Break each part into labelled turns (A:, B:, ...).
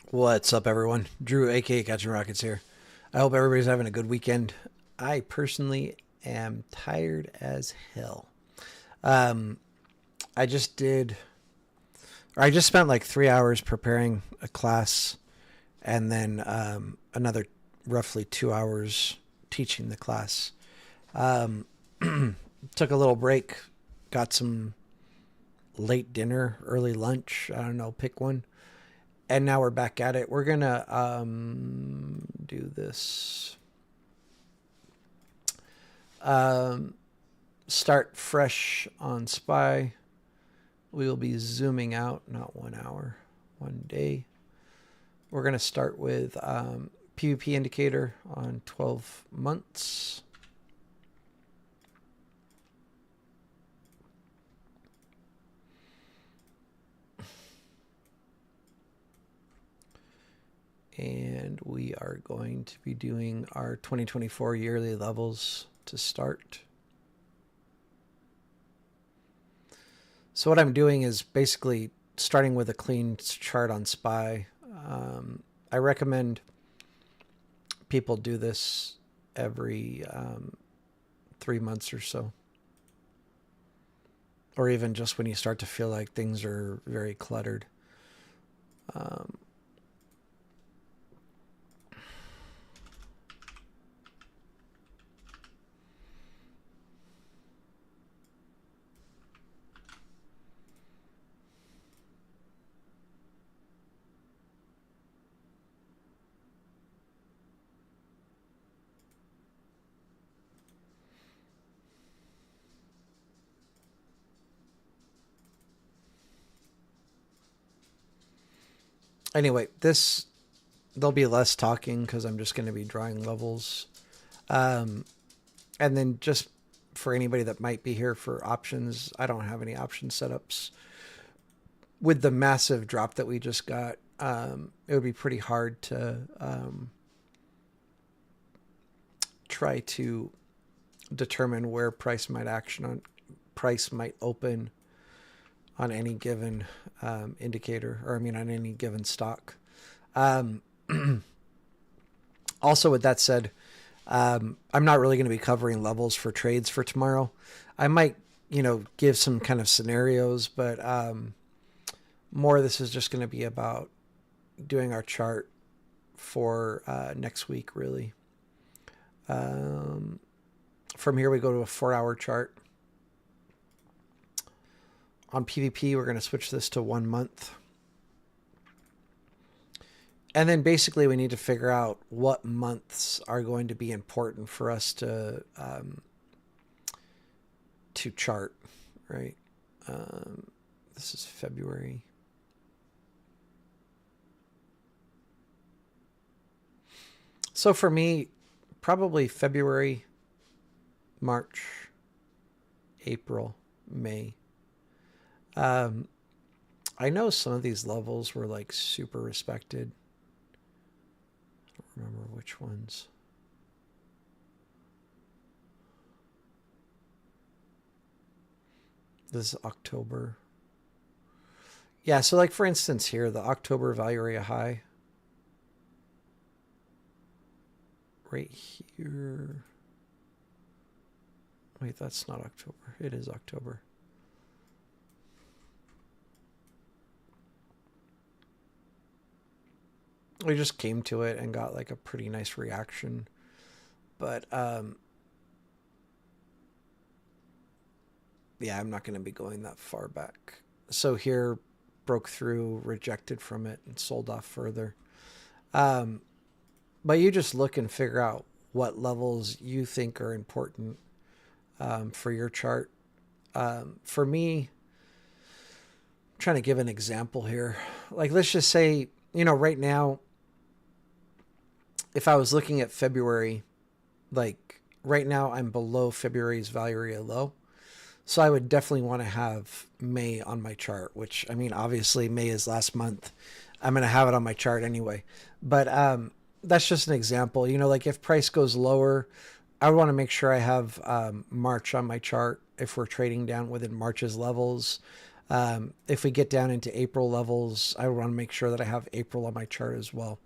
A: What's up, everyone? Drew, aka Catching Rockets here. I hope everybody's having a good weekend. I personally am tired as hell. Um, I just did, or I just spent like 3 hours preparing a class, and then another roughly 2 hours teaching the class. Um, Took a little break, got some late dinner, early lunch. I don't know, pick one. And now we're back at it. We're gonna do this. Um, Start fresh on SPY. We will be zooming out, not 1 hour, 1 day. We're gonna start with PVP indicator on 12 months. And we are going to be doing our 2024 yearly levels to start. So what I'm doing is basically starting with a clean chart on SPY. I recommend people do this every 3 months or so. Or even just when you start to feel like things are very cluttered. Anyway, there'll be less talking because I'm just going to be drawing levels. And then just for anybody that might be here for options, I don't have any option setups. With the massive drop that we just got, it would be pretty hard to try to determine where price might open on any given indicator, or I mean on any given stock. Also, with that said, I'm not really going to be covering levels for trades for tomorrow. I might, give some kind of scenarios, but more of this is just going to be about doing our chart for next week, really. From here, we go to a 4-hour chart. On PVP, we're going to switch this to 1 month. And then basically we need to figure out what months are going to be important for us to chart, right? This is February. So for me, probably February, March, April, May. I know some of these levels were like super respected. I don't remember which ones. This is October. Yeah, so like for instance here, the October value area high. Right here. Wait, that's not October. It is October. We just came to it and got like a pretty nice reaction. But yeah, I'm not going to be going that far back. So here, broke through, rejected from it, and sold off further. But you just look and figure out what levels you think are important for your chart. For me, I'm trying to give an example here. Like, let's just say, right now, if I was looking at February, like right now I'm below February's value area low. So I would definitely want to have May on my chart, which, I mean, obviously May is last month. I'm going to have it on my chart anyway. But that's just an example. Like if price goes lower, I would want to make sure I have March on my chart if we're trading down within March's levels. If we get down into April levels, I want to make sure that I have April on my chart as well.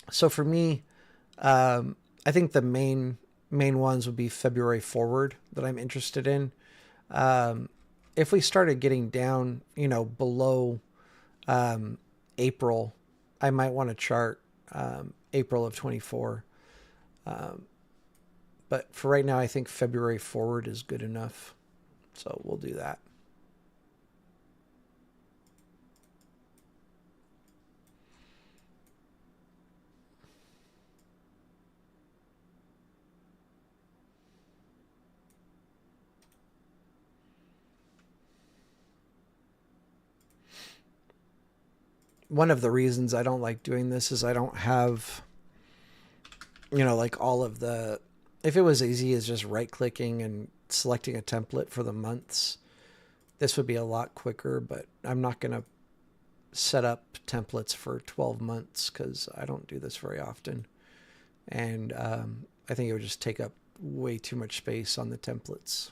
A: So for me, I think the main ones would be February forward that I'm interested in. If we started getting down, below April, I might want to chart April of 24. But for right now, I think February forward is good enough. So we'll do that. One of the reasons I don't like doing this is I don't have, like all of the, if it was easy as just right clicking and selecting a template for the months, this would be a lot quicker, but I'm not going to set up templates for 12 months because I don't do this very often. And I think it would just take up way too much space on the templates.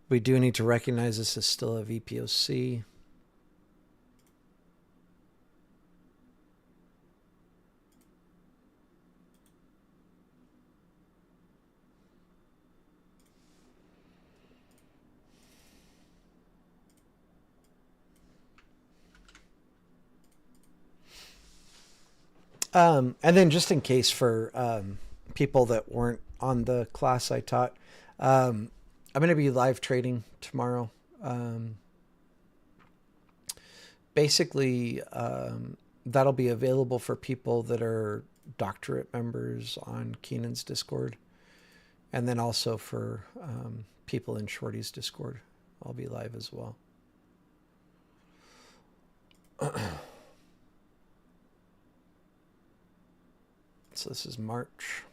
A: We do need to recognize this is still a VPOC. And then just in case for people that weren't on the class I taught, I'm going to be live trading tomorrow. Basically, that'll be available for people that are doctorate members on Keenan's Discord. And then also for people in Shorty's Discord. I'll be live as well. So this is March.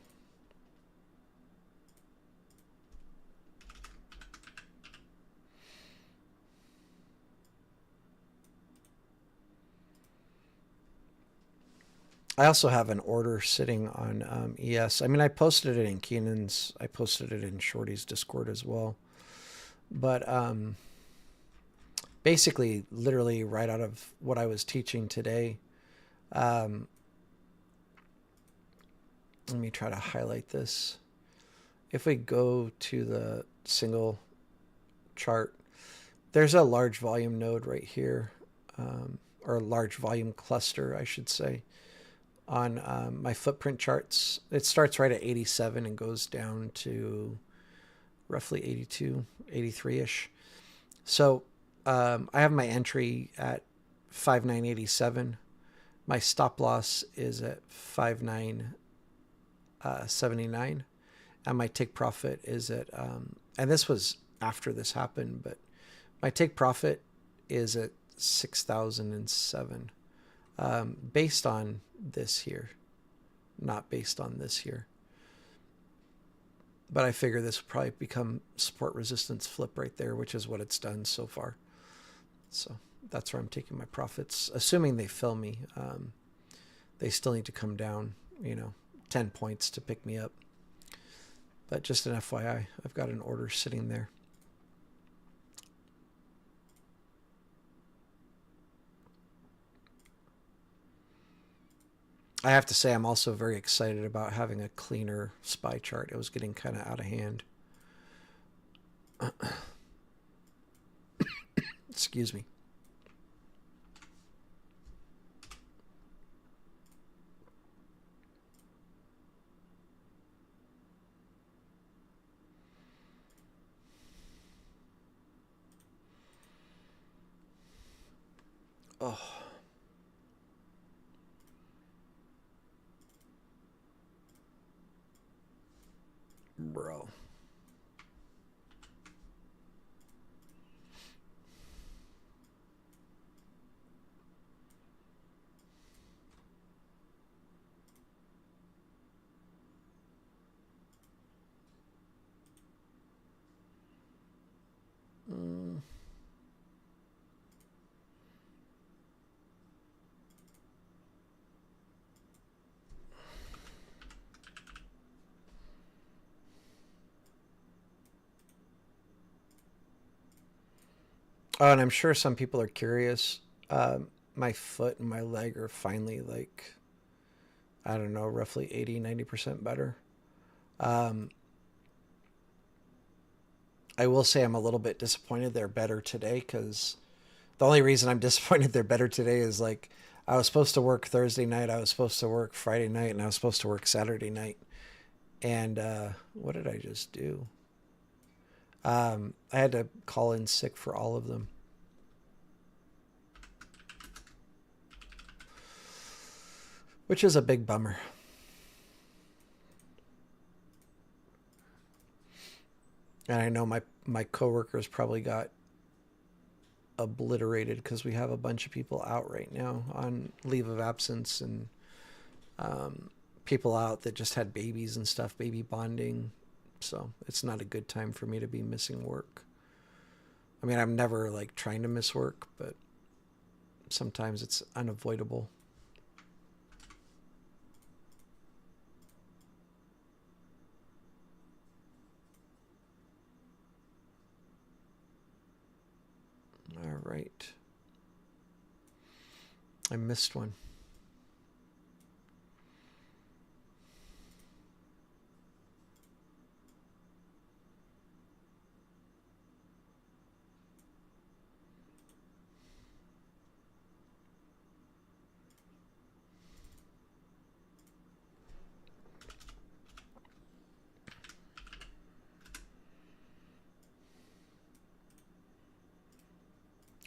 A: I also have an order sitting on ES. I mean, I posted it in Keenan's. I posted it in Shorty's Discord as well. But basically, literally right out of what I was teaching today. Let me try to highlight this. If we go to the single chart, there's a large volume node right here, or a large volume cluster, I should say, on my footprint charts. It starts right at 87 and goes down to roughly 82, 83-ish. So I have my entry at 5987. My stop loss is at 5979. And my take profit is at, and this was after this happened, but my take profit is at 6,007. Based on this here, not based on this here. But I figure this will probably become support resistance flip right there, which is what it's done so far. So that's where I'm taking my profits, assuming they fill me. They still need to come down, 10 points to pick me up. But just an FYI, I've got an order sitting there. I have to say I'm also very excited about having a cleaner SPY chart. It was getting kind of out of hand. Excuse me. Oh. Bro. Oh, and I'm sure some people are curious. My foot and my leg are finally like, I don't know, roughly 80, 90% better. Um, I will say I'm a little bit disappointed they're better today because the only reason I'm disappointed they're better today is like I was supposed to work Thursday night, I was supposed to work Friday night, and I was supposed to work Saturday night. And what did I just do? I had to call in sick for all of them, which is a big bummer. And I know my coworkers probably got obliterated because we have a bunch of people out right now on leave of absence and people out that just had babies and stuff, baby bonding. So it's not a good time for me to be missing work. I mean, I'm never like trying to miss work, but sometimes it's unavoidable. All right. I missed one.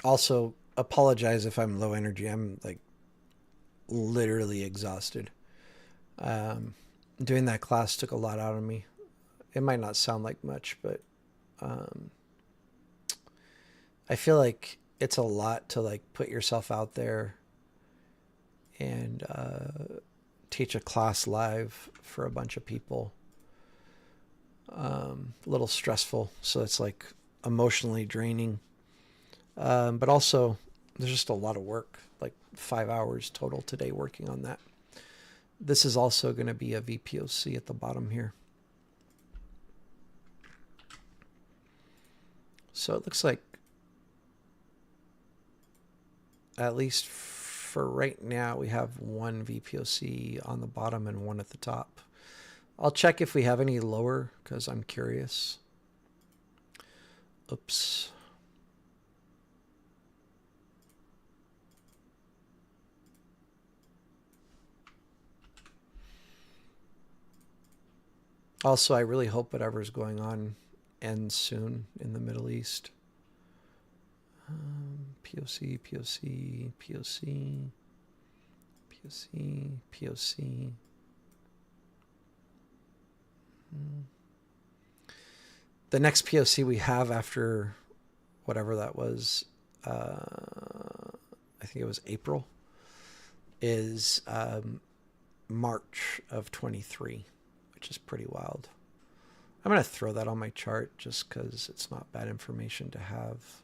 A: Also, apologize if I'm low energy. I'm like literally exhausted. Um, Doing that class took a lot out of me. It might not sound like much, but um, I feel like it's a lot to like put yourself out there and teach a class live for a bunch of people. A little stressful, so it's like emotionally draining. But also, there's just a lot of work, like 5 hours total today working on that. This is also going to be a VPOC at the bottom here. So it looks like, at least for right now, we have one VPOC on the bottom and one at the top. I'll check if we have any lower because I'm curious. Oops. Also, I really hope whatever's going on ends soon in the Middle East. POC, POC, POC, POC, POC. The next POC we have after whatever that was, I think it was April, is March of 23, which is pretty wild. I'm going to throw that on my chart just because it's not bad information to have.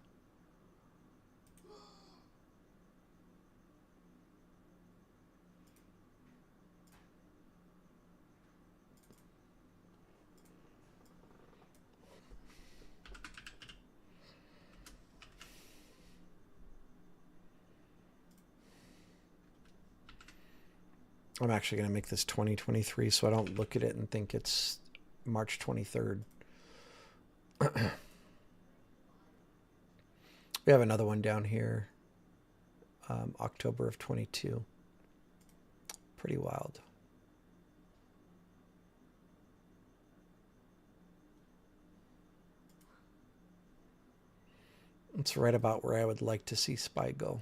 A: I'm actually going to make this 2023 so I don't look at it and think it's March 23rd. We have another one down here, October of 22. Pretty wild. It's right about where I would like to see SPY go.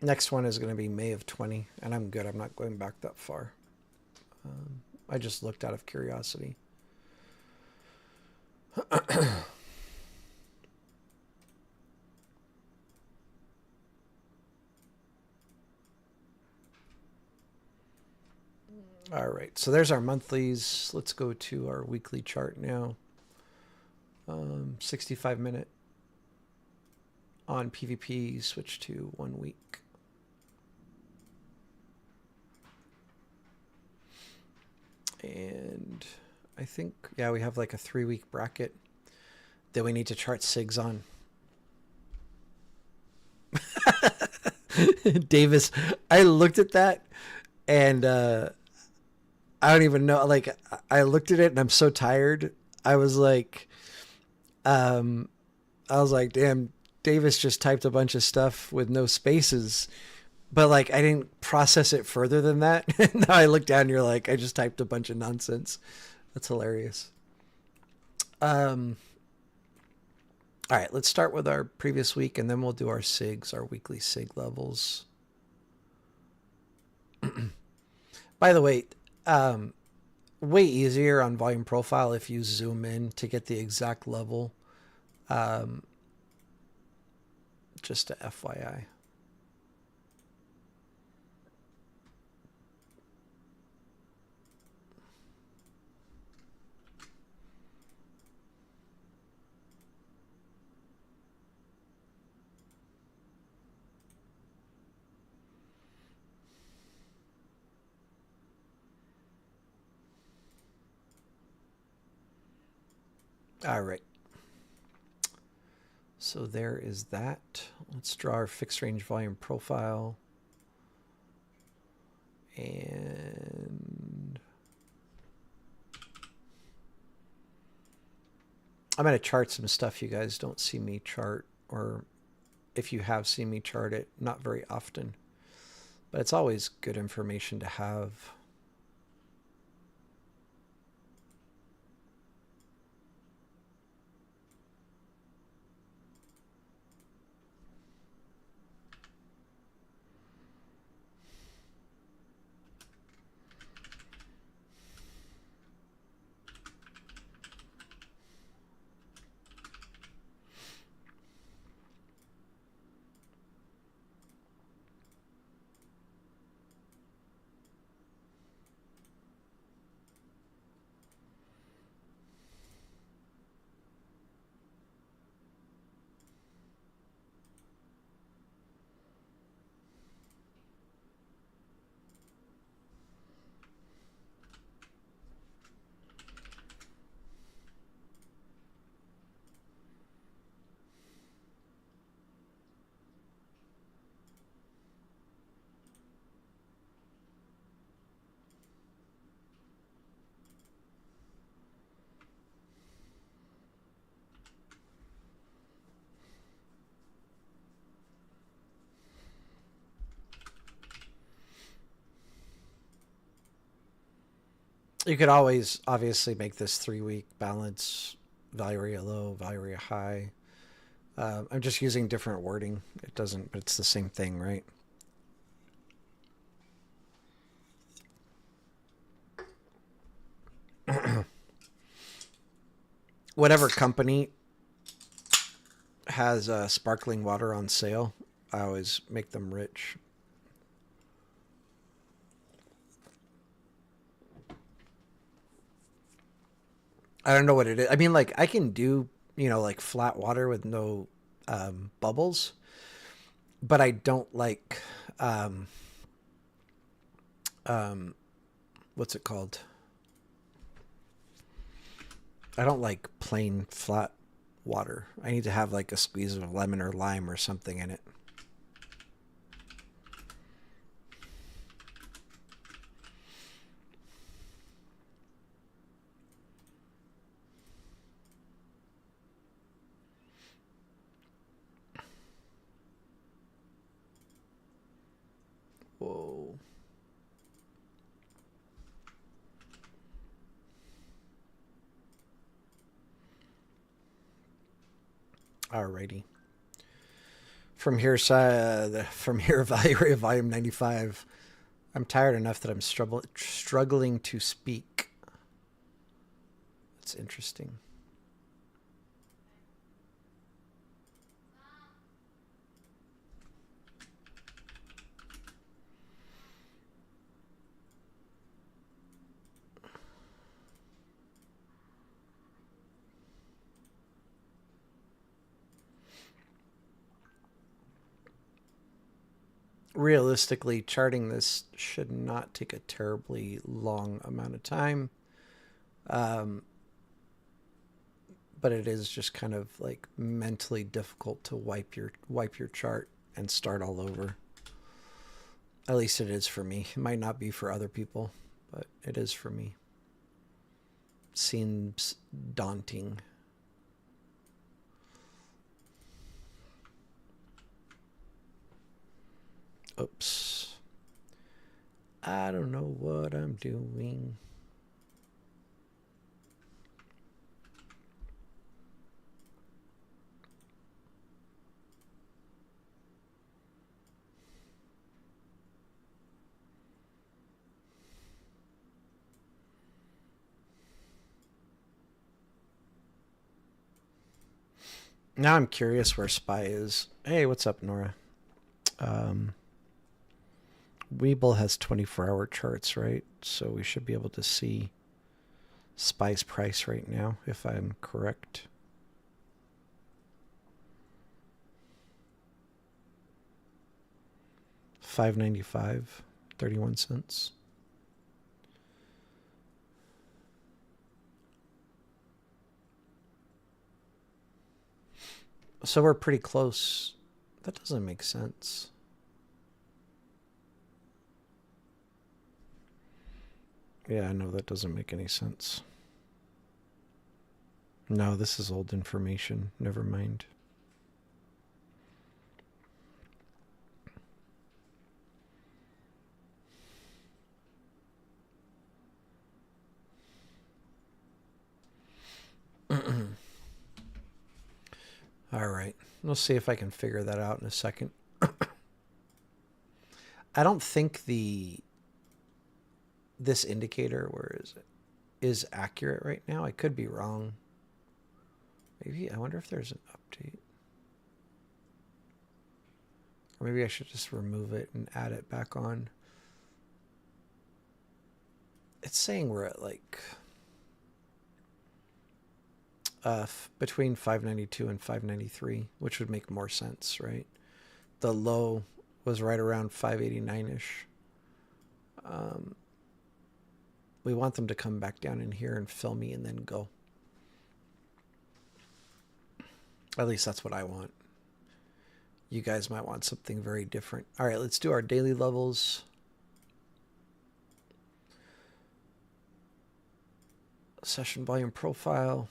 A: Next one is going to be May of 20, and I'm good. I'm not going back that far. I just looked out of curiosity. All right, so there's our monthlies. Let's go to our weekly chart now. 65-minute on PVP, switch to 1 week. And I think, yeah, we have like a 3-week bracket that we need to chart SIGs on. Davis, I looked at that and I don't even know. Like, I looked at it and I'm so tired. I was like, damn, Davis just typed a bunch of stuff with no spaces. But like, I didn't process it further than that. Now I look down and you're like, I just typed a bunch of nonsense. That's hilarious. All right, let's start with our previous week, and then we'll do our SIGs, our weekly SIG levels. By the way, way easier on volume profile if you zoom in to get the exact level. Just a FYI. All right. So there is that. Let's draw our fixed range volume profile. And I'm going to chart some stuff you guys don't see me chart, or if you have seen me chart it, not very often. But it's always good information to have. You could always obviously make this 3-week balance, value area low, value area high. I'm just using different wording. It doesn't, but it's the same thing, right? Whatever company has sparkling water on sale, I always make them rich. I don't know what it is. I mean, like, I can do, like flat water with no bubbles, but I don't like, what's it called? I don't like plain flat water. I need to have like a squeeze of lemon or lime or something in it. Whoa. Alrighty. From here, volume 95. I'm tired enough that I'm struggling to speak. That's interesting. realistically, charting this should not take a terribly long amount of time. But it is just kind of like mentally difficult to wipe your chart and start all over. At least it is for me. It might not be for other people, but it is for me. Seems daunting. Oops. I don't know what I'm doing. Now I'm curious where SPY is. Hey, what's up, Nora? Webull has 24-hour charts, right? So we should be able to see SPY's price right now, if I'm correct. $5.95.31. So we're pretty close. That doesn't make sense. Yeah, no, that doesn't make any sense. No, this is old information. Never mind. All right. We'll see if I can figure that out in a second. I don't think this indicator, where is it, is accurate right now. I could be wrong. Maybe, I wonder if there's an update. Or maybe I should just remove it and add it back on. It's saying we're at like between 592 and 593, which would make more sense, right? The low was right around 589-ish. We want them to come back down in here and fill me and then go. At least that's what I want. You guys might want something very different. All right, let's do our daily levels. Session volume profile.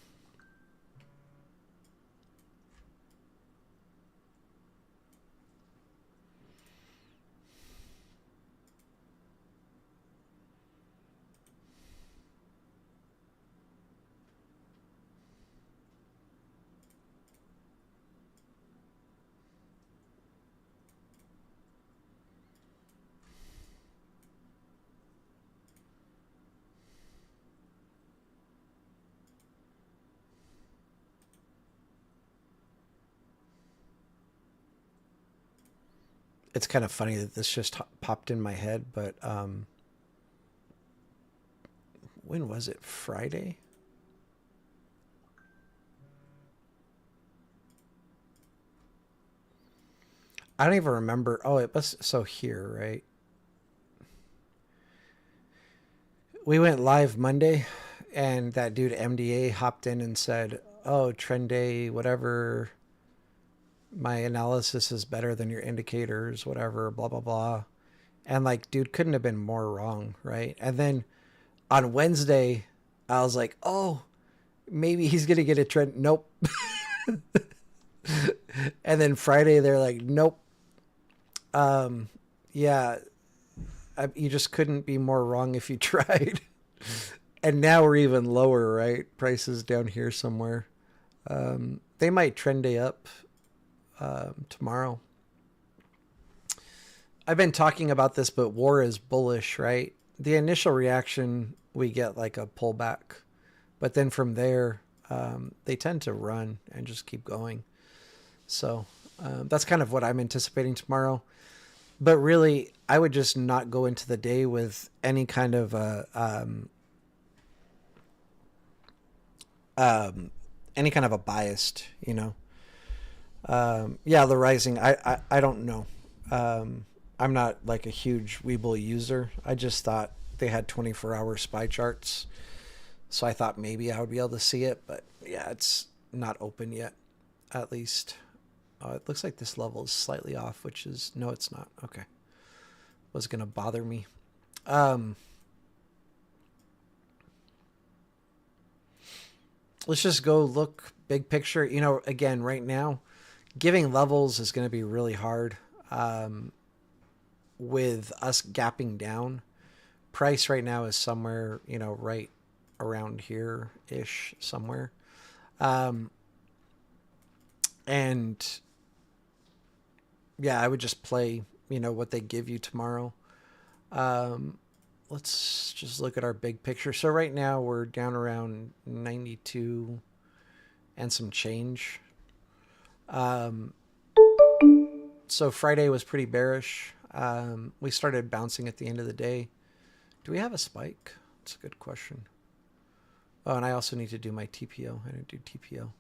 A: It's kind of funny that this just popped in my head, but when was it? Friday? I don't even remember. Oh, it was so here, right? We went live Monday, and that dude MDA hopped in and said, "Oh, trend day, whatever. My analysis is better than your indicators, whatever, blah, blah, blah." And like, dude couldn't have been more wrong, right? And then on Wednesday, I was like, oh, maybe he's going to get a trend. Nope. And then Friday, they're like, nope. Yeah, you just couldn't be more wrong if you tried. And now we're even lower, right? Prices down here somewhere. They might trend day up tomorrow. I've been talking about this, but war is bullish, right? The initial reaction, we get like a pullback, but then from there, they tend to run and just keep going. So that's kind of what I'm anticipating tomorrow. But really, I would just not go into the day with any kind of a biased, you know. Yeah, the rising. I don't know. I'm not like a huge Webull user. I just thought they had 24-hour SPY charts. So I thought maybe I would be able to see it, but yeah, it's not open yet, at least. It looks like this level is slightly off, which is, no, it's not. Okay. Was going to bother me. Let's just go look big picture. You know, again, right now, giving levels is going to be really hard. With us gapping down, price right now is somewhere, you know, right around here ish somewhere. And yeah, I would just play, you know, what they give you tomorrow. Let's just look at our big picture. So right now we're down around 92 and some change. So Friday was pretty bearish. We started bouncing at the end of the day. Do we have a spike? That's a good question. Oh, and I also need to do my TPO. I didn't do TPO.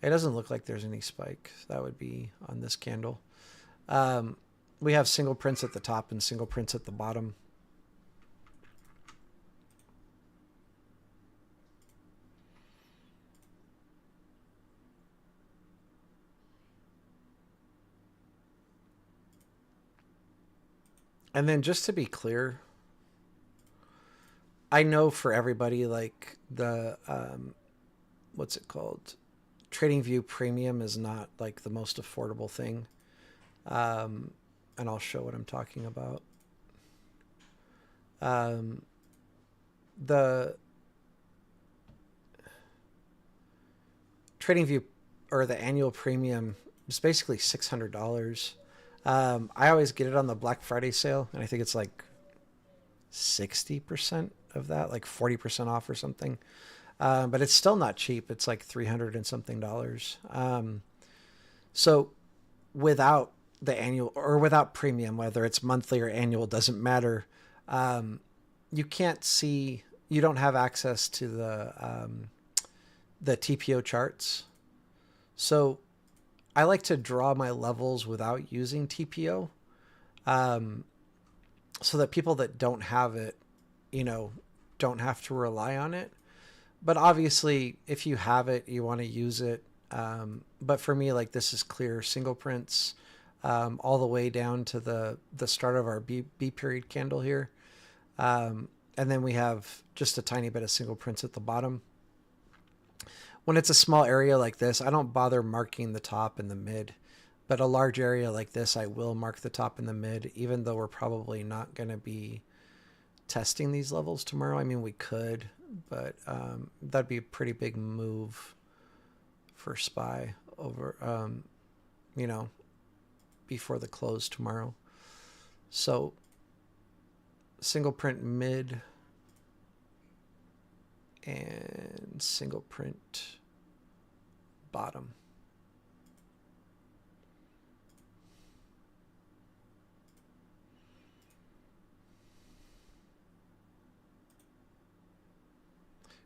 A: It doesn't look like there's any spike. That would be on this candle. We have single prints at the top and single prints at the bottom. And then just to be clear, I know for everybody, like the, what's it called? TradingView Premium is not like the most affordable thing. And I'll show what I'm talking about. The TradingView or the annual premium is basically $600. I always get it on the Black Friday sale, and I think it's like 60% of that, like 40% off or something. But it's still not cheap. It's like $300 and something. So without the annual or without premium, whether it's monthly or annual, doesn't matter. You can't see, you don't have access to the TPO charts. So I like to draw my levels without using TPO, so that people that don't have it, you know, don't have to rely on it. But obviously, if you have it, you want to use it. But for me, like this is clear single prints all the way down to the start of our B period candle here. And then we have just a tiny bit of single prints at the bottom. When it's a small area like this, I don't bother marking the top and the mid. But a large area like this, I will mark the top and the mid, even though we're probably not going to be testing these levels tomorrow. I mean, we could, but that'd be a pretty big move for SPY over, you know, before the close tomorrow. So single print mid and single print bottom.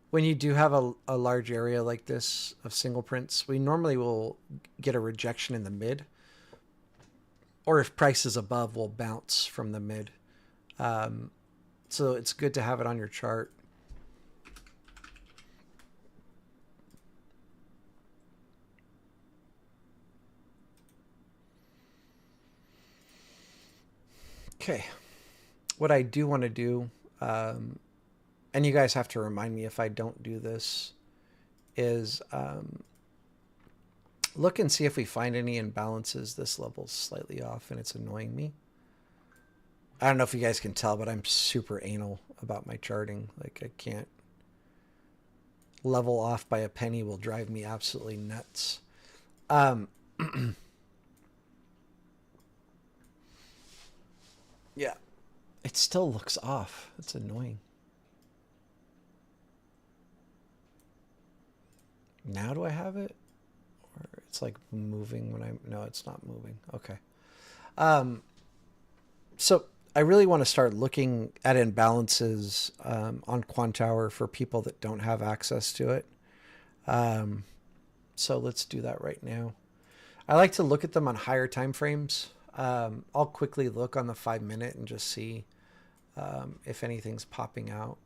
A: When you do have a large area like this of single prints, we normally will get a rejection in the mid. Or if price is above, we'll bounce from the mid. So it's good to have it on your chart. Okay. What I do want to do, and you guys have to remind me if I don't do this, is look and see if we find any imbalances. This level's slightly off and it's annoying me. I don't know if you guys can tell, but I'm super anal about my charting. Like I can't. Level off by a penny will drive me absolutely nuts. Yeah, it still looks off. It's annoying. Now do I have it? Or it's like moving when I'm... No, it's not moving. Okay. So I really want to start looking at imbalances on Quantower for people that don't have access to it. So let's do that right now. I like to look at them on higher time frames. I'll quickly look on the 5-minute and just see if anything's popping out.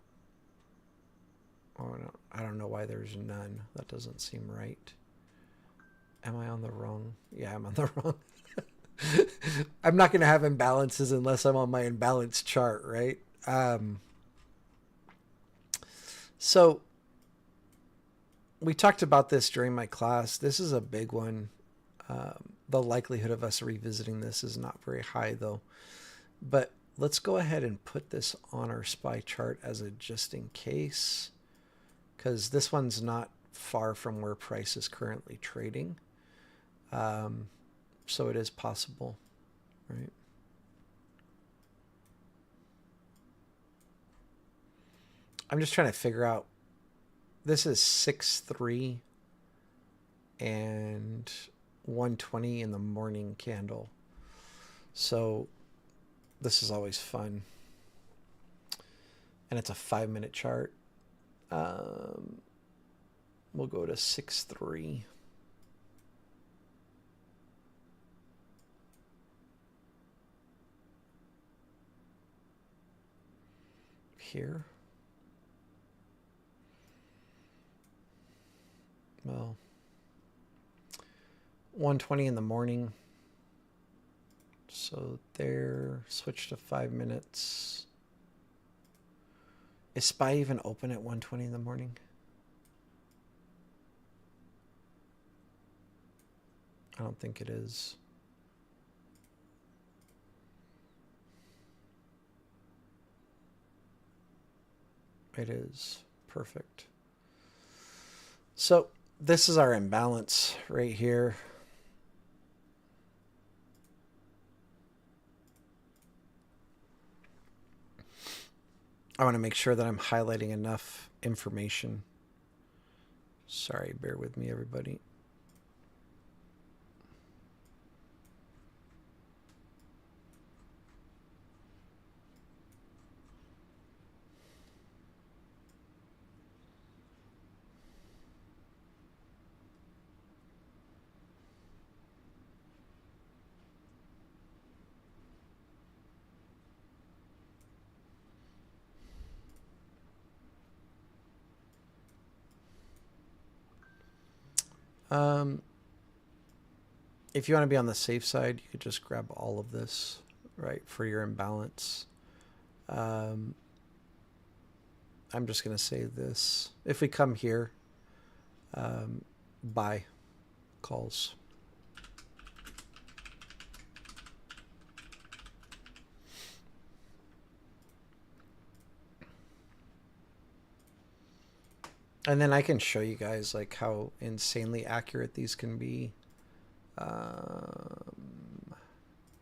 A: Oh, no, I don't know why there's none. That doesn't seem right. Am I on the wrong? Yeah, I'm on the wrong. I'm not going to have imbalances unless I'm on my imbalance chart, right? So we talked about this during my class. This is a big one. The likelihood of us revisiting this is not very high, though. But let's go ahead and put this on our SPY chart as a just in case, because this one's not far from where price is currently trading. So it is possible, right? I'm just trying to figure out, this is 6-3 and 120 in the morning candle. So this is always fun. And it's a 5-minute chart. We'll go to 6-3. Here. Well, 120 in the morning. So there, switch to 5 minutes. Is SPY even open at 120 in the morning? I don't think it is. It is. Perfect. So this is our imbalance right here. I want to make sure that I'm highlighting enough information. Sorry, bear with me, everybody. If you want to be on the safe side, you could just grab all of this, right, for your imbalance. I'm just going to say this. If we come here, buy calls. And then I can show you guys like how insanely accurate these can be.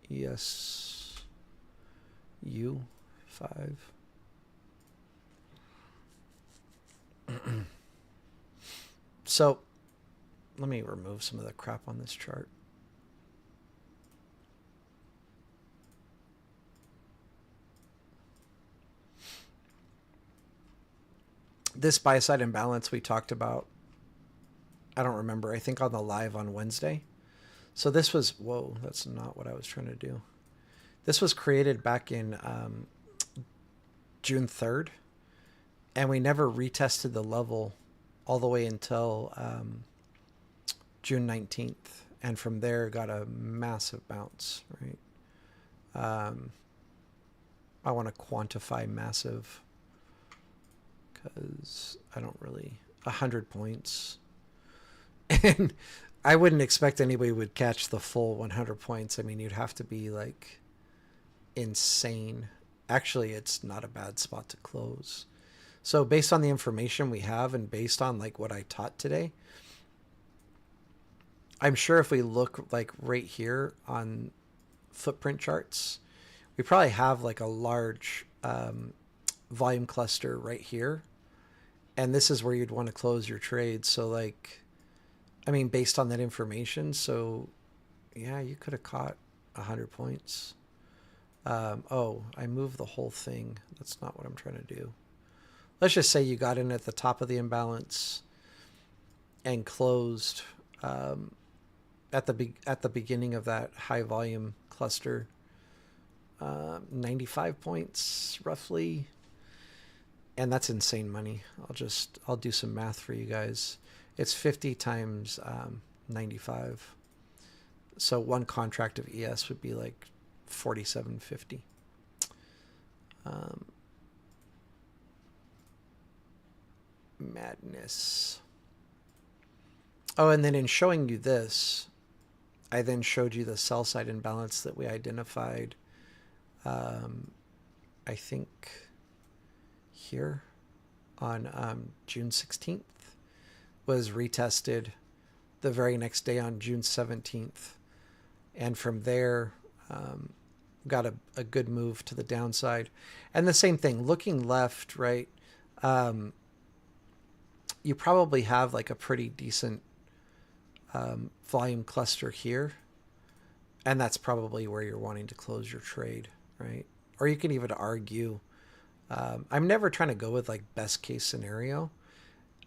A: Yes, U5. So let me remove some of the crap on this chart. This buy side imbalance we talked about, I don't remember, I think on the live on Wednesday. So this was, whoa, that's not what I was trying to do. This was created back in June 3rd, and we never retested the level all the way until June 19th. And from there got a massive bounce, right? I want to quantify massive because I don't really, 100 points. And I wouldn't expect anybody would catch the full 100 points. I mean, you'd have to be like insane. Actually, it's not a bad spot to close. So based on the information we have and based on like what I taught today, I'm sure if we look like right here on footprint charts, we probably have like a large volume cluster right here. And this is where you'd want to close your trade. So like, I mean, based on that information, so yeah, you could have caught 100 points. Oh, I moved the whole thing. That's not what I'm trying to do. Let's just say you got in at the top of the imbalance and closed at the beginning of that high volume cluster, 95 points roughly. And that's insane money. I'll do some math for you guys. It's 50 times 95. So one contract of ES would be like 47.50. Madness. Oh, and then in showing you this, I then showed you the sell side imbalance that we identified. I think here on June 16th was retested the very next day on June 17th. And from there, got a good move to the downside. And the same thing, looking left, right? You probably have like a pretty decent volume cluster here. And that's probably where you're wanting to close your trade, right? Or you can even argue. I'm never trying to go with like best case scenario.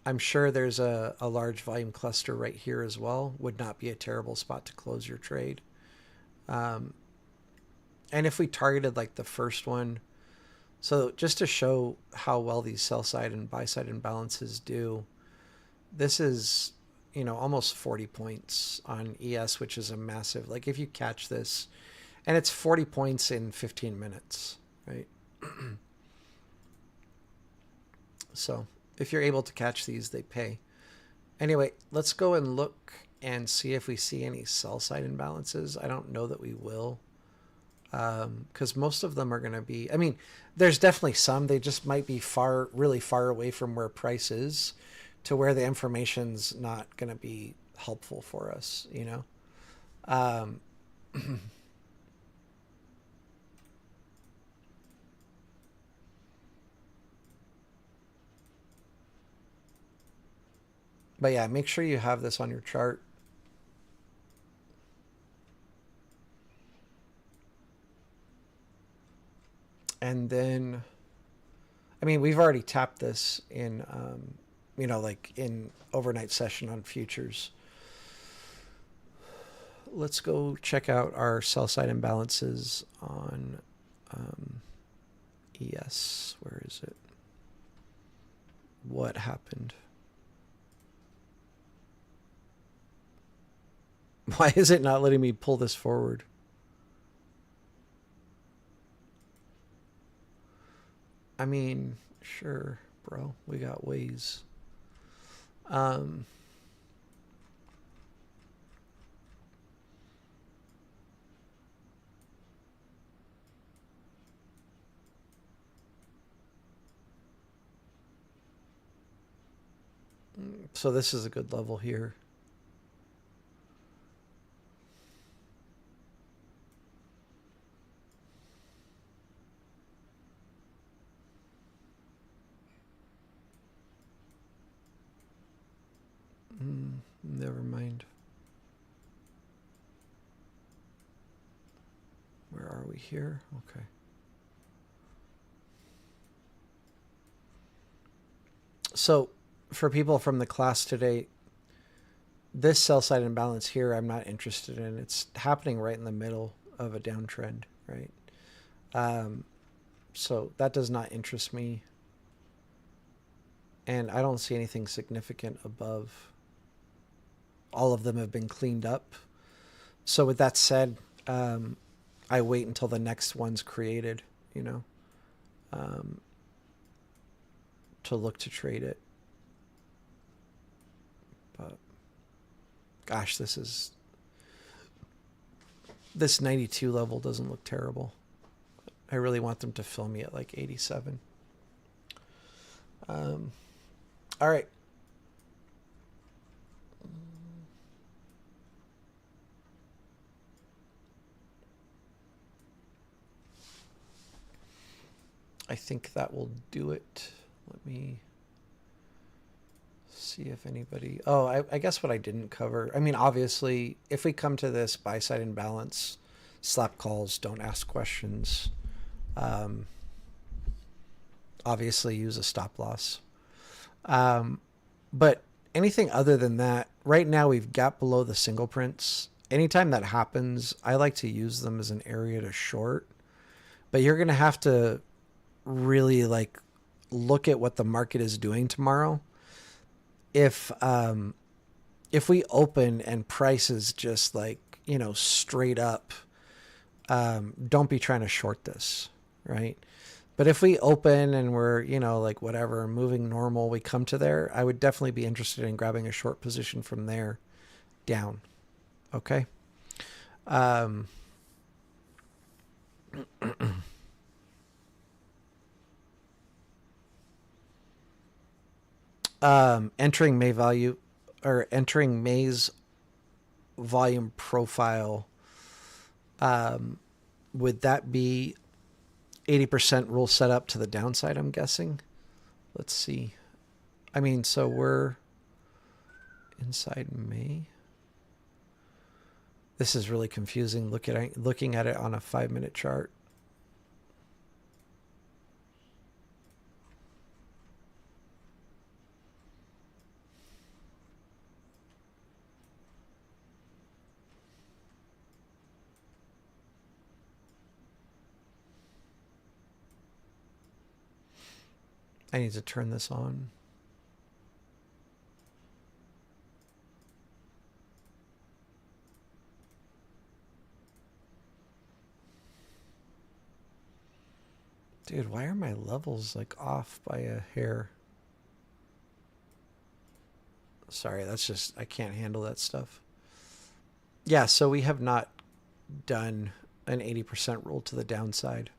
A: I'm sure there's a large volume cluster right here as well. Would not be a terrible spot to close your trade. And if we targeted like the first one, so just to show how well these sell side and buy side imbalances do, this is, almost 40 points on ES, which is a massive, like if you catch this, and it's 40 points in 15 minutes, right? So if you're able to catch these, they pay. Anyway, let's go and look and see if we see any sell side imbalances. I don't know that we will, because most of them are going to be, there's definitely some, they just might be really far away from where price is to where the information's not going to be helpful for us, But yeah, make sure you have this on your chart. And then, we've already tapped this in, like in overnight session on futures. Let's go check out our sell side imbalances on ES. Where is it? What happened? Why is it not letting me pull this forward? Sure, bro. We got ways. So this is a good level here. Never mind. Where are we here? Okay. So for people from the class today, this sell side imbalance here, I'm not interested in. It's happening right in the middle of a downtrend, right? So that does not interest me. And I don't see anything significant above. All of them have been cleaned up. So with that said, I wait until the next one's created, to look to trade it. But gosh, this 92 level doesn't look terrible. I really want them to fill me at like 87. All right. I think that will do it. Let me see if anybody... Oh, I guess what I didn't cover... obviously, if we come to this buy-side imbalance, slap calls, don't ask questions. Obviously, use a stop loss. But anything other than that, right now we've gapped below the single prints. anytime that happens, I like to use them as an area to short. But you're going to have to really like look at what the market is doing tomorrow. If we open and prices just like, you know, straight up, don't be trying to short this, right? But if we open and we're, you know, like whatever, moving normal, we come to there, I would definitely be interested in grabbing a short position from there down. Okay. Entering May value or entering May's volume profile, would that be 80% rule set up to the downside, I'm guessing? Let's see. I mean, so we're inside May. This is really confusing looking at it on a 5-minute chart. I need to turn this on. Dude, why are my levels like off by a hair? Sorry, that's just, I can't handle that stuff. Yeah, so we have not done an 80% rule to the downside.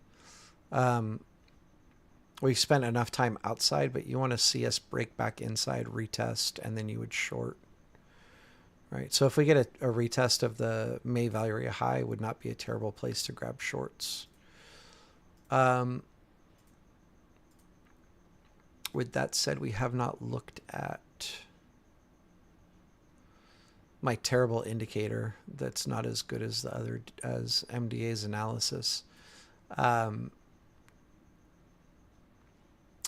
A: We spent enough time outside, but you want to see us break back inside, retest, and then you would short. Right. So if we get a retest of the May value area high, would not be a terrible place to grab shorts. With that said, we have not looked at my terrible indicator that's not as good as the other, as MDA's analysis.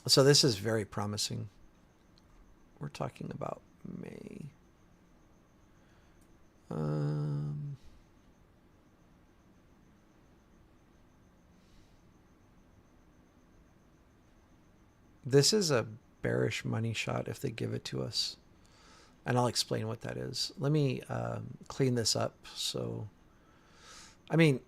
A: So this is very promising. We're talking about May. This is a bearish money shot if they give it to us. And I'll explain what that is. Let me clean this up. So, I mean,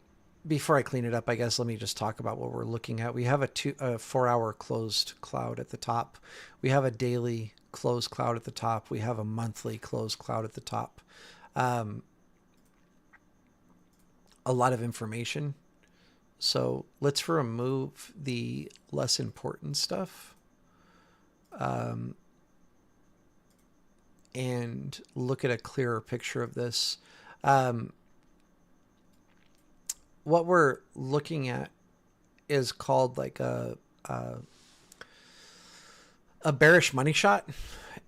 A: before I clean it up, I guess let me just talk about what we're looking at. We have a 4-hour closed cloud at the top. We have a daily closed cloud at the top. We have a monthly closed cloud at the top. A lot of information. So let's remove the less important stuff. And look at a clearer picture of this. What we're looking at is called like a bearish money shot,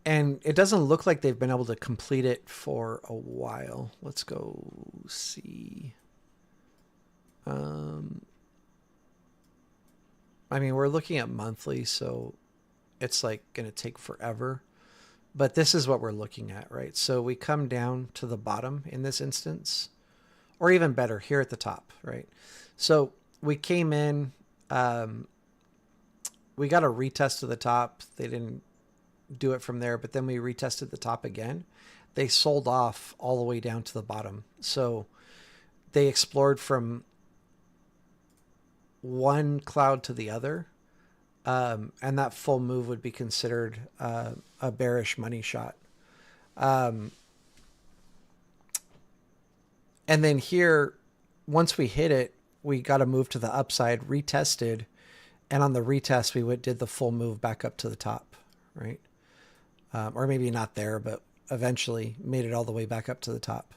A: and it doesn't look like they've been able to complete it for a while. Let's go see. I mean, we're looking at monthly, so it's like going to take forever. But this is what we're looking at, right? So we come down to the bottom in this instance, or even better, here at the top, right? So we came in, we got a retest to the top. They didn't do it from there, but then we retested the top again. They sold off all the way down to the bottom. So they explored from one cloud to the other. And that full move would be considered a bearish money shot. And then here, once we hit it, we got to move to the upside, retested. And on the retest, we did the full move back up to the top, right? Or maybe not there, but eventually made it all the way back up to the top.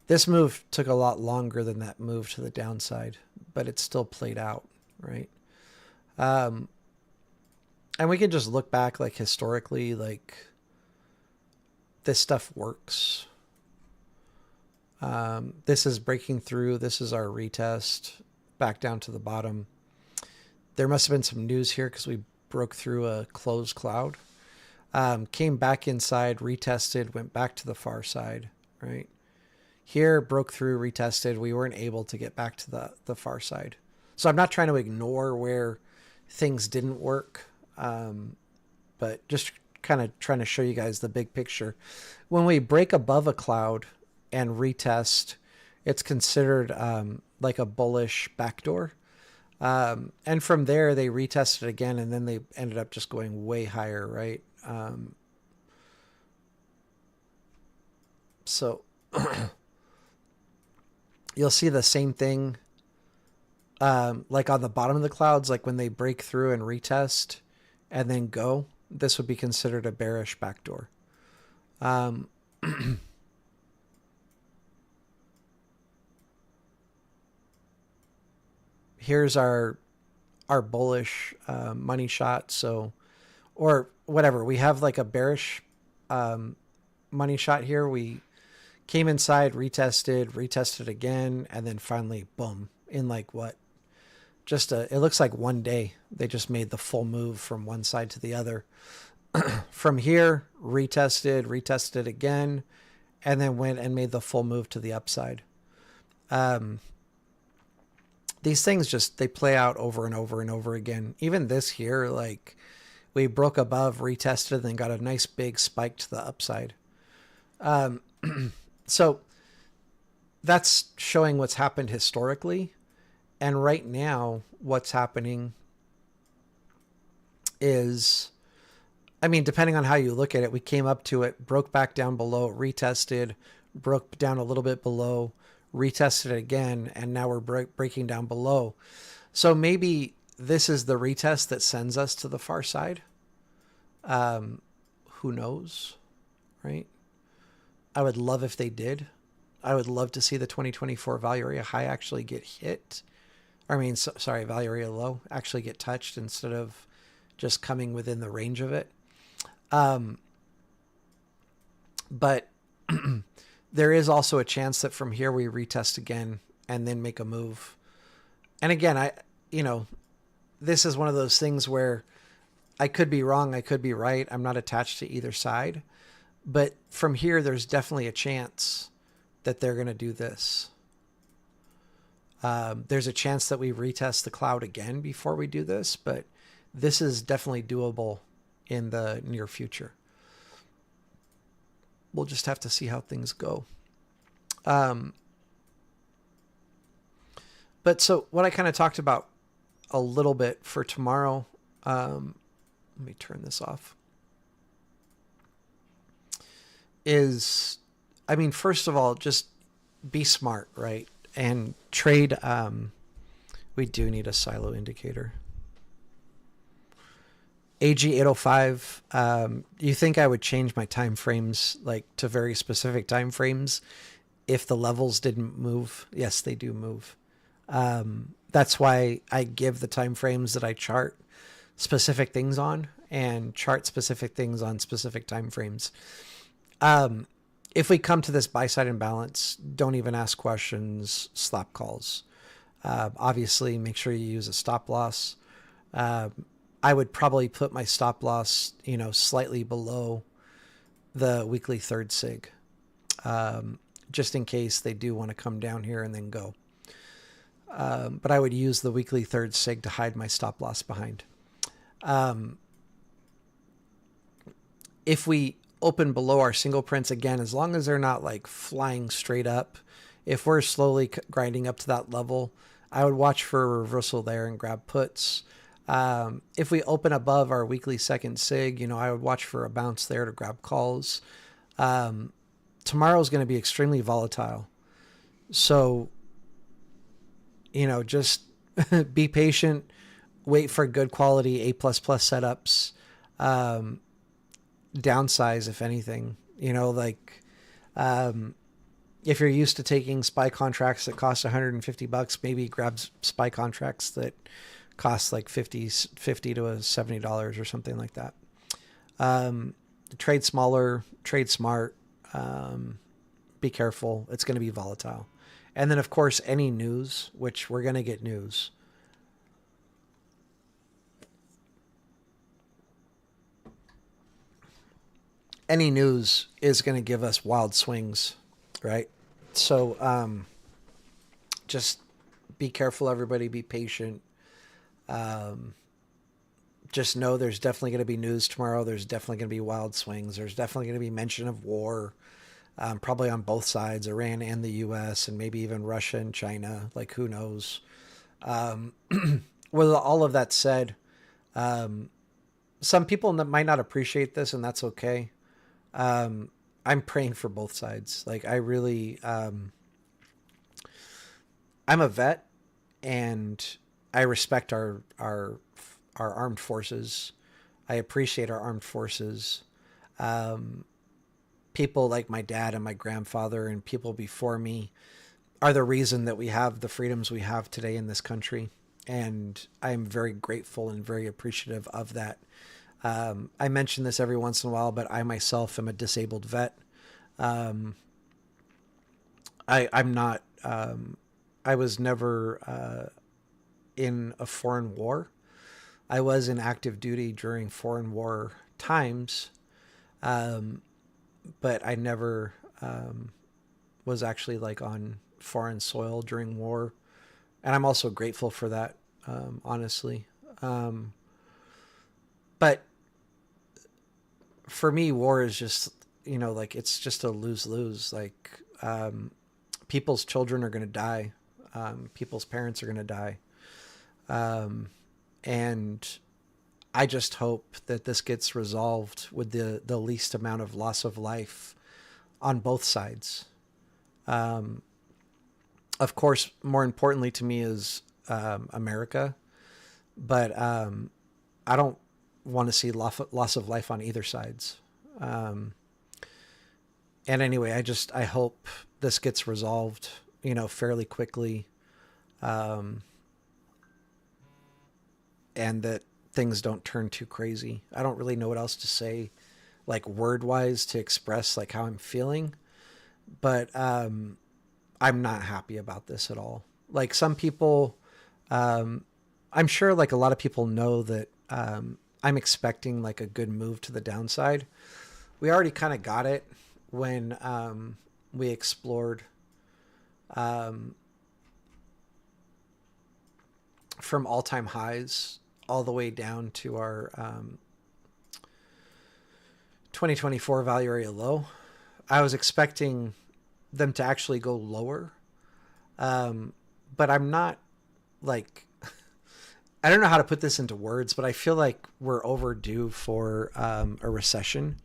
A: This move took a lot longer than that move to the downside, but it still played out, right? And we can just look back like historically, like this stuff works. This is breaking through. This is our retest back down to the bottom. There must have been some news here because we broke through a closed cloud. Came back inside, retested, went back to the far side, right? Here, broke through, retested. We weren't able to get back to the far side. So I'm not trying to ignore where things didn't work, but just kind of trying to show you guys the big picture. When we break above a cloud and retest, it's considered like a bullish backdoor. And from there, they retested again, and then they ended up just going way higher, right? So you'll see the same thing like on the bottom of the clouds, like when they break through and retest and then go. This would be considered a bearish backdoor. Here's our bullish money shot. So, or whatever, we have like a bearish money shot here. We came inside, retested again, and then finally, boom, in like what? It looks like one day they just made the full move from one side to the other. From here, retested again, and then went and made the full move to the upside. These things they play out over and over and over again. Even this here, like we broke above, retested, and then got a nice big spike to the upside. So that's showing what's happened historically. And right now, what's happening is, I mean, depending on how you look at it, we came up to it, broke back down below, retested, broke down a little bit below, retested it again, and now we're breaking down below. So maybe this is the retest that sends us to the far side. Who knows, right? I would love if they did. I would love to see the 2024 value area high actually get hit. Value area low actually get touched instead of just coming within the range of it. But there is also a chance that from here we retest again and then make a move. And again, this is one of those things where I could be wrong, I could be right. I'm not attached to either side. But from here, there's definitely a chance that they're going to do this. There's a chance that we retest the cloud again before we do this, but this is definitely doable in the near future. We'll just have to see how things go. But so what I kind of talked about a little bit for tomorrow, let me turn this off, is, first of all, just be smart, right? And trade, we do need a silo indicator. AG805, you think I would change my time frames like to very specific time frames if the levels didn't move? Yes, they do move. That's why I give the time frames that I chart specific things on and chart specific things on specific time frames. If we come to this buy side imbalance, don't even ask questions, slap calls. Obviously, make sure you use a stop loss. I would probably put my stop loss, slightly below the weekly third sig, just in case they do want to come down here and then go. But I would use the weekly third sig to hide my stop loss behind. If we open below our single prints again, as long as they're not like flying straight up, if we're slowly grinding up to that level, I would watch for a reversal there and grab puts. If we open above our weekly second sig, I would watch for a bounce there to grab calls. Tomorrow is going to be extremely volatile. So, just be patient, wait for good quality A++ setups, downsize if anything, if you're used to taking SPY contracts that cost $150, maybe grab SPY contracts that cost like $50 to $70 or something like that. Trade smaller, trade smart, be careful. It's going to be volatile. And then of course, any news, which we're going to get news. Any news is going to give us wild swings, right? So just be careful, everybody. Be patient. Um, just know there's definitely going to be news tomorrow. There's definitely going to be wild swings. There's definitely going to be mention of war, probably on both sides, Iran and the U.S., and maybe even Russia and China. Like, who knows? Um, with all of that said, um, some people might not appreciate this, and that's okay. Um, I'm praying for both sides. Like, I really, I'm a vet, and I respect our armed forces. I appreciate our armed forces. Um, People like my dad and my grandfather and people before me are the reason that we have the freedoms we have today in this country. And I am very grateful and very appreciative of that. I mention this every once in a while, but I myself am a disabled vet. Um, I'm not, I was never in a foreign war. I was in active duty during foreign war times, um, but I never was actually like on foreign soil during war. And I'm also grateful for that, honestly. Um, but for me, war is just, like it's just a lose lose. Like, people's children are going to die, people's parents are going to die. Um, and I just hope that this gets resolved with the least amount of loss of life on both sides. Um, of course, more importantly to me is America, but I don't want to see loss of life on either sides. Um, and anyway, I hope this gets resolved, fairly quickly, um, and that things don't turn too crazy. I don't really know what else to say, like word wise, to express like how I'm feeling, but I'm not happy about this at all. Like some people, um, I'm sure like a lot of people know that I'm expecting like a good move to the downside. We already kind of got it when we explored um, from all time highs all the way down to our 2024 value area low. I was expecting them to actually go lower, um, but I'm not like I don't know how to put this into words, but I feel like we're overdue for a recession.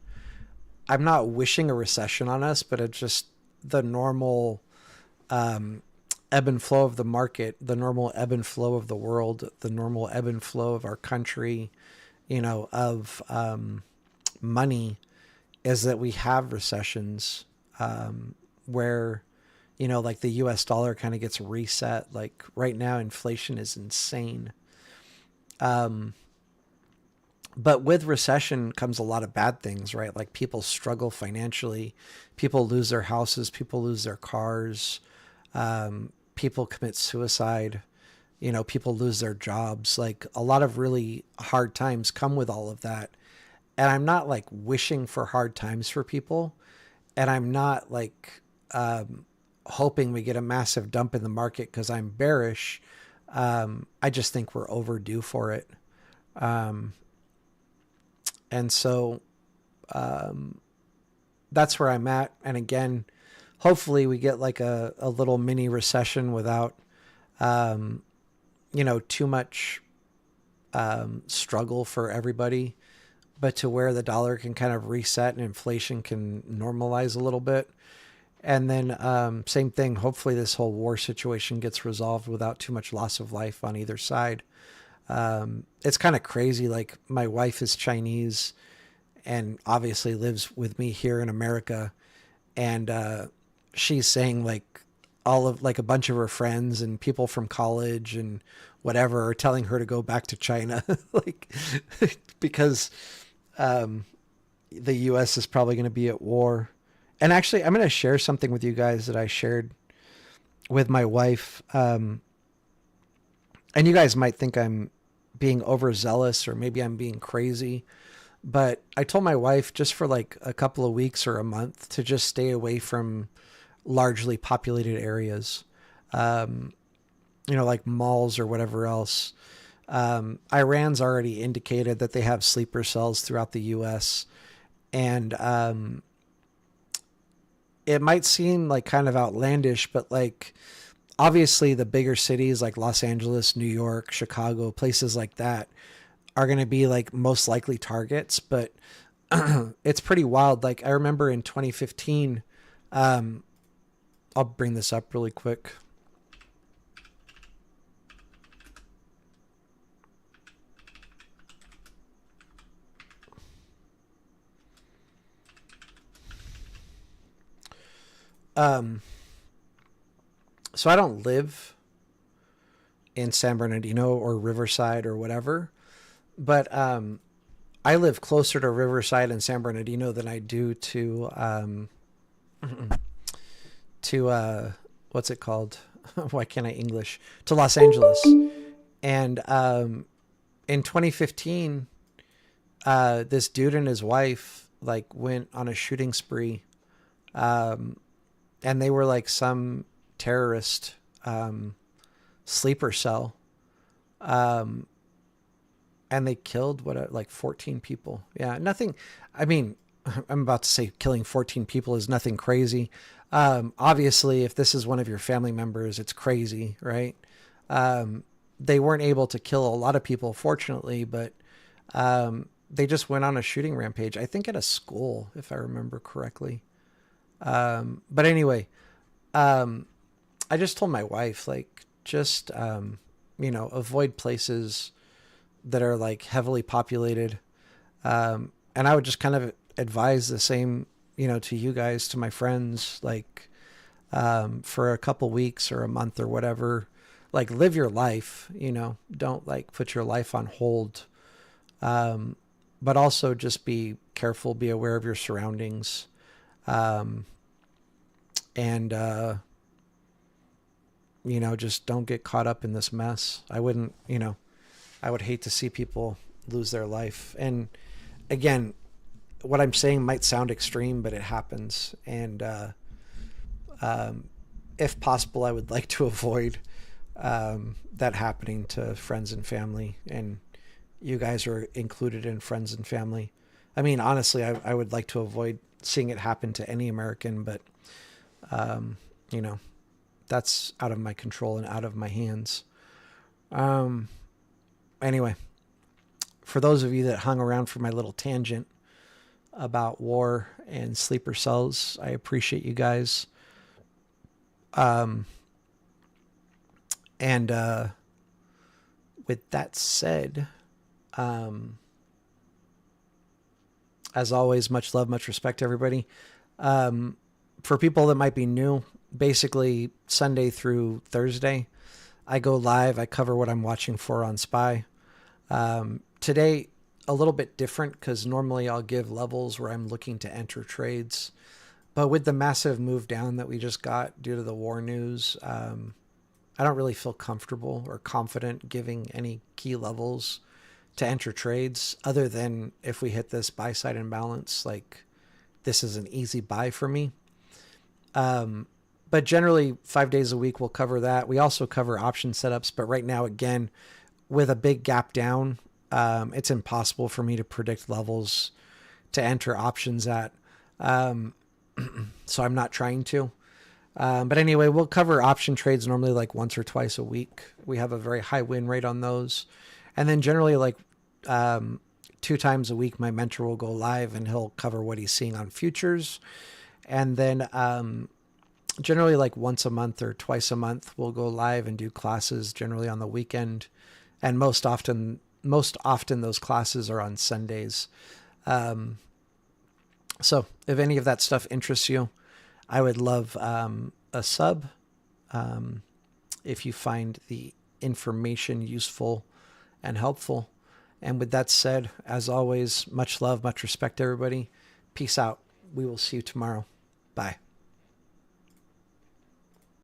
A: I'm not wishing a recession on us, but it's just the normal um, ebb and flow of the market, the normal ebb and flow of the world, the normal ebb and flow of our country, of money, is that we have recessions where, like the US dollar kind of gets reset. Like right now, inflation is insane. Um, but with recession comes a lot of bad things, right? Like people struggle financially, people lose their houses, people lose their cars, people commit suicide, people lose their jobs. Like a lot of really hard times come with all of that. And I'm not like wishing for hard times for people. And I'm not like hoping we get a massive dump in the market because I'm bearish. I just think we're overdue for it. Um, and so that's where I'm at. And again, hopefully we get like a little mini recession without, um, too much struggle for everybody, but to where the dollar can kind of reset and inflation can normalize a little bit. And then same thing, hopefully this whole war situation gets resolved without too much loss of life on either side. It's kind of crazy. Like my wife is Chinese and obviously lives with me here in America. And she's saying like all of like a bunch of her friends and people from college and whatever are telling her to go back to China, like because the U.S. is probably going to be at war. And actually, I'm going to share something with you guys that I shared with my wife. And you guys might think I'm being overzealous or maybe I'm being crazy. But I told my wife just for like a couple of weeks or a month to just stay away from largely populated areas, like malls or whatever else. Iran's already indicated that they have sleeper cells throughout the U.S. And it might seem like kind of outlandish, but like obviously the bigger cities like Los Angeles, New York, Chicago, places like that are going to be like most likely targets. But it's pretty wild. Like I remember in 2015, I'll bring this up really quick. So I don't live in San Bernardino or Riverside or whatever, but I live closer to Riverside and San Bernardino than I do to what's it called? Why can't I English? To Los Angeles. And in 2015, this dude and his wife like went on a shooting spree. And they were like some terrorist sleeper cell. And they killed like 14 people. Yeah, nothing. I mean, I'm about to say killing 14 people is nothing crazy. Obviously, if this is one of your family members, it's crazy, right? They weren't able to kill a lot of people, fortunately, but they just went on a shooting rampage. I think at a school, if I remember correctly. But anyway, I just told my wife, like, just, avoid places that are like heavily populated. And I would just kind of advise the same, to you guys, to my friends, like, for a couple weeks or a month or whatever, like live your life, don't like put your life on hold. But also just be careful, be aware of your surroundings. Just don't get caught up in this mess. I would hate to see people lose their life. And again, what I'm saying might sound extreme, but it happens. And, if possible, I would like to avoid, that happening to friends and family. And you guys are included in friends and family. I mean, honestly, I would like to avoid seeing it happen to any American, but, that's out of my control and out of my hands. Anyway, for those of you that hung around for my little tangent about war and sleeper cells, I appreciate you guys. With that said, as always, much love, much respect to everybody. For people that might be new, basically Sunday through Thursday, I go live. I cover what I'm watching for on SPY. Today, a little bit different because normally I'll give levels where I'm looking to enter trades. But with the massive move down that we just got due to the war news, I don't really feel comfortable or confident giving any key levels to enter trades other than if we hit this buy side imbalance, like this is an easy buy for me. But generally 5 days a week, we'll cover that. We also cover option setups, but right now, again, with a big gap down, it's impossible for me to predict levels to enter options at. So I'm not trying to. But anyway, we'll cover option trades normally like once or twice a week. We have a very high win rate on those. And then generally like 2 times a week, my mentor will go live and he'll cover what he's seeing on futures. And then generally like once a month or twice a month, we'll go live and do classes generally on the weekend. And most often those classes are on Sundays. So if any of that stuff interests you, I would love a sub. If you find the information useful and helpful. And with that said, as always, much love, much respect, everybody. Peace out. We will see you tomorrow. Bye.